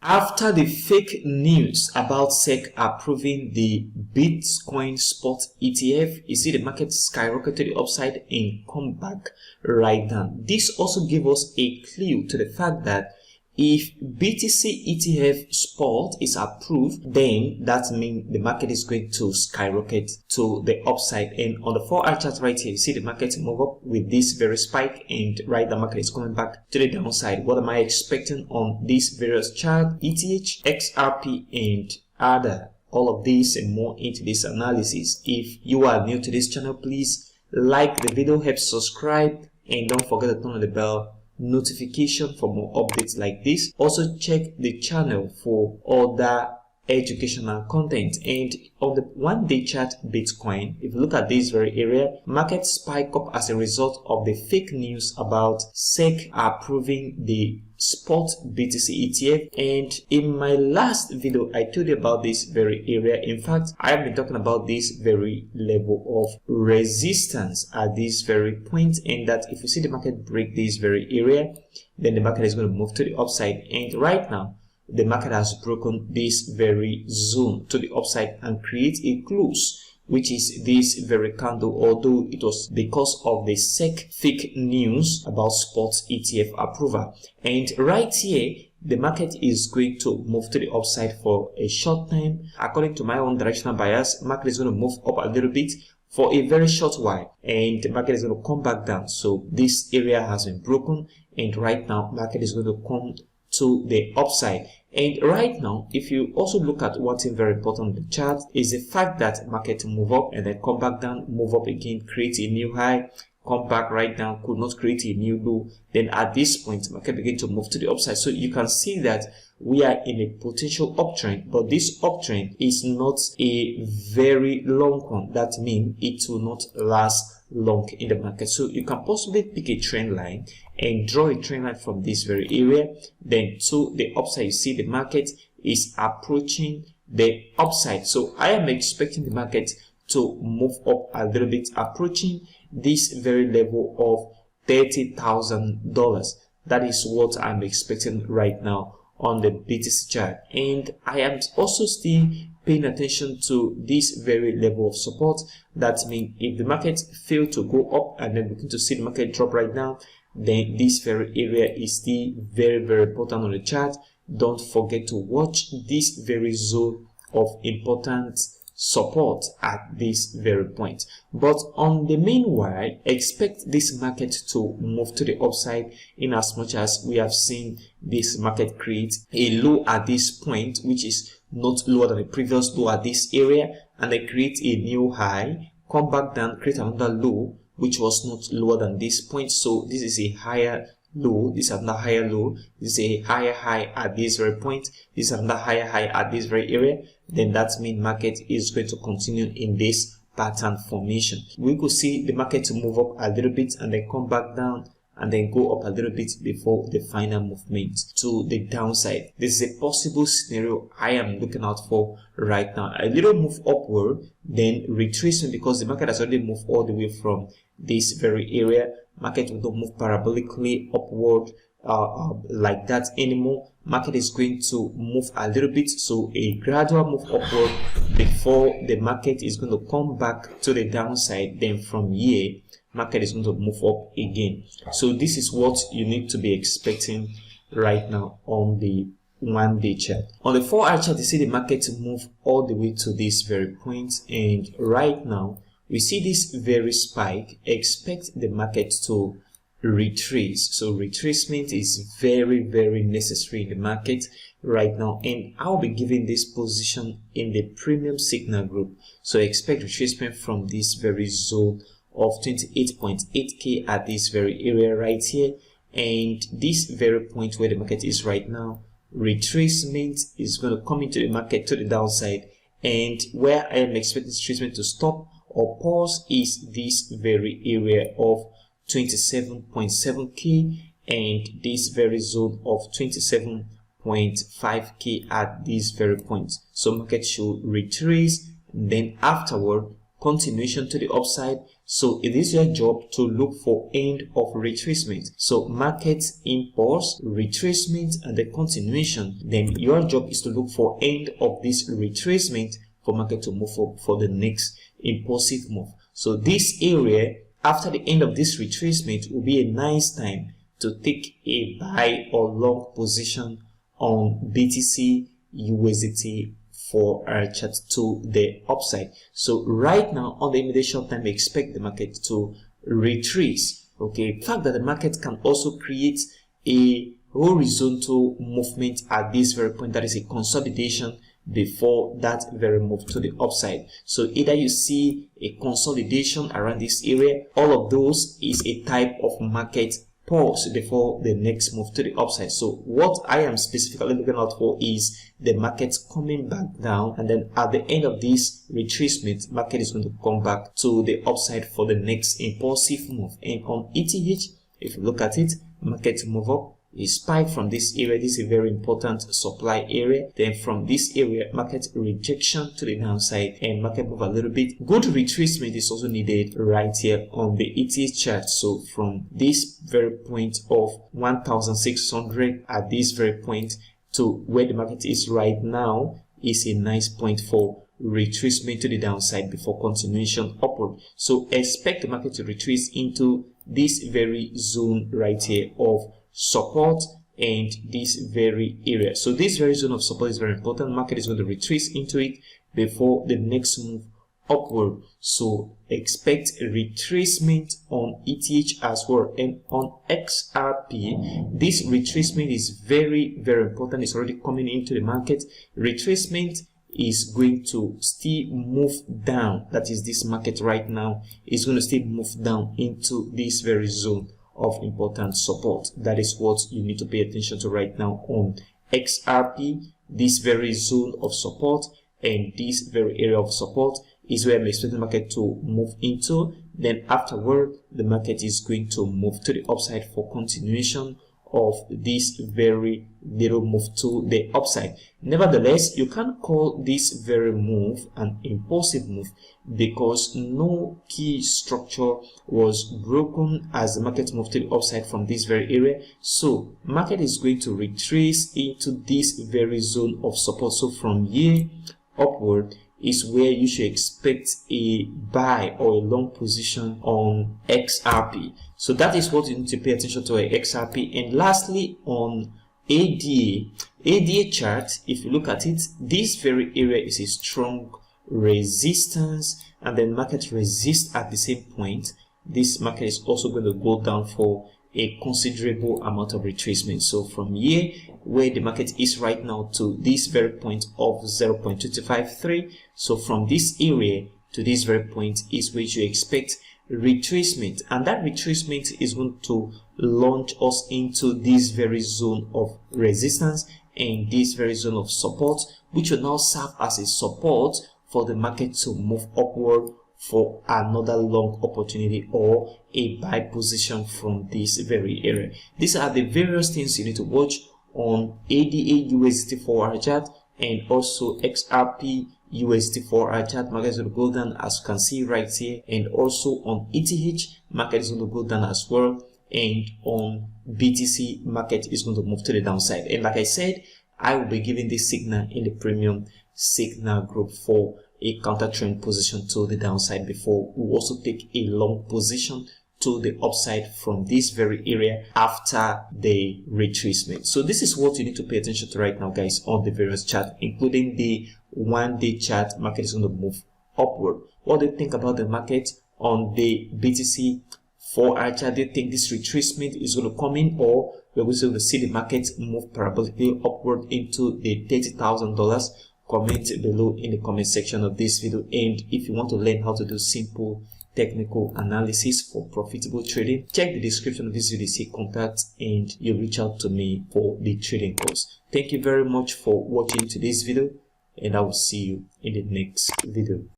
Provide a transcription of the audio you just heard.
After the fake news about SEC approving the Bitcoin spot ETF, you see the market skyrocketed to the upside and come back right down. This also gave us a clue to the fact that if BTC ETF spot is approved, then that means the market is going to skyrocket to the upside. And on the 4-hour chart right here, you see the market move up with this very spike, and right, the market is coming back to the downside. What am I expecting on these various chart? ETH, XRP, and other. All of this and more into this analysis. If you are new to this channel, please like the video, help subscribe, and don't forget to turn on the bell notification for more updates like this. Also check the channel for other educational content. And on the 1-day chart Bitcoin, if you look at this very area, market spike up as a result of the fake news about SEC approving the spot BTC ETF. And in my last video, I told you about this very area. In fact, I have been talking about this very level of resistance at this very point, and that if you see the market break this very area, then the market is going to move to the upside. And right now, the market has broken this very zone to the upside and create a close, which is this very candle, although it was because of the SEC fake news about spot ETF approval. And right here, the market is going to move to the upside for a short time. According to my own directional bias, market is going to move up a little bit for a very short while, and the market is going to come back down. So this area has been broken, and right now market is going to come to the upside. And right now, if you also look at one thing very important on the chart, is the fact that market move up and then come back down, move up again, create a new high, come back right down, could not create a new low. Then at this point, market begin to move to the upside. So you can see that we are in a potential uptrend, but this uptrend is not a very long one. That means it will not last long in the market. So you can possibly pick a trend line and draw a trend line from this very area, then to the upside. You see the market is approaching the upside. So I am expecting the market to move up a little bit, approaching this very level of $30,000. That is what I'm expecting right now on the BTC chart. And I am also still paying attention to this very level of support. That means if the market fail to go up and then begin to see the market drop right now, then this very area is still very, very important on the chart. Don't forget to watch this very zone of important support at this very point. But on the meanwhile, expect this market to move to the upside, in as much as we have seen this market create a low at this point, which is not lower than the previous low at this area, and then create a new high, come back down, create another low which was not lower than this point. So this is a higher low, this is another higher low, this is a higher high at this very point, this is another higher high at this very area. Then that means market is going to continue in this pattern formation. We could see the market to move up a little bit and then come back down and then go up a little bit before the final movement to the downside. This is a possible scenario I am looking out for right now. A little move upward, then retracement, because the market has already moved all the way from this very area. Market will not move parabolically upward like that anymore. Market is going to move a little bit, so a gradual move upward before the market is going to come back to the downside. Then from here, market is going to move up again. So this is what you need to be expecting right now on the 1-day chart. On the 4-hour chart, you see the market move all the way to this very point, and right now we see this very spike. Expect the market to retrace. So retracement is very, very necessary in the market right now, and I'll be giving this position in the premium signal group. So expect retracement from this very zone of 28.8k at this very area right here, and this very point where the market is right now, retracement is going to come into the market to the downside. And where I am expecting retracement to stop or pause is this very area of 27.7k and this very zone of 27.5k at this very point. So market should retrace, then afterward continuation to the upside. So it is your job to look for end of retracement. So market impulse, retracement, and the continuation. Then your job is to look for end of this retracement for market to move up for the next impulsive move. So this area after the end of this retracement will be a nice time to take a buy or long position on BTC USDT for our chart to the upside. So right now on the immediate short time, we expect the market to retrace. Okay, the fact that the market can also create a horizontal movement at this very point, that is a consolidation before that very move to the upside. So either you see a consolidation around this area, all of those is a type of market pause before the next move to the upside. So what I am specifically looking out for is the market coming back down, and then at the end of this retracement, market is going to come back to the upside for the next impulsive move. And on ETH, if you look at it, market move up, a spike from this area. This is a very important supply area. Then from this area, market rejection to the downside and market move a little bit. Good retracement is also needed right here on the ETH chart. So from this very point of 1,600 at this very point to where the market is right now is a nice point for retracement to the downside before continuation upward. So expect the market to retrace into this very zone right here of support and this very area. So this very zone of support is very important. Market is going to retrace into it before the next move upward. So expect retracement on ETH as well. And on XRP, this retracement is very important. It's already coming into the market. Retracement is going to still move down. That is, this market right now is going to still move down into this very zone of important support. That is what you need to pay attention to right now on XRP. This very zone of support and this very area of support is where I'm expecting the market to move into. Then afterward, the market is going to move to the upside for continuation of this very little move to the upside. Nevertheless, you can't call this very move an impulsive move because no key structure was broken as the market moved to the upside from this very area. So market is going to retrace into this very zone of support. So from here upward is where you should expect a buy or a long position on XRP. So that is what you need to pay attention to at XRP. And lastly, on ADA chart, if you look at it, this very area is a strong resistance, and then market resists at the same point. This market is also going to go down for a considerable amount of retracement. So from here where the market is right now to this very point of 0.253, so from this area to this very point is where you expect retracement, and that retracement is going to launch us into this very zone of resistance and this very zone of support, which will now serve as a support for the market to move upward for another long opportunity or a buy position from this very area. These are the various things you need to watch on ADA USD 4-hour chart and also XRP USD 4-hour chart. Market is going to go down as you can see right here, and also on ETH market is going to go down as well, and on BTC market is going to move to the downside. And like I said, I will be giving this signal in the premium signal group for a counter trend position to the downside before we also take a long position to the upside from this very area after the retracement. So this is what you need to pay attention to right now, guys, on the various chart, including the 1-day chart. Market is going to move upward. What do you think about the market on the BTC 4-hour chart? Do you think this retracement is going to come in, or we're going to see the market move parabolically upward into the $30,000? Comment below in the comment section of this video. And if you want to learn how to do simple technical analysis for profitable trading, check the description of this video, see contact, and you reach out to me for the trading course. Thank you very much for watching today's video, and I will see you in the next video.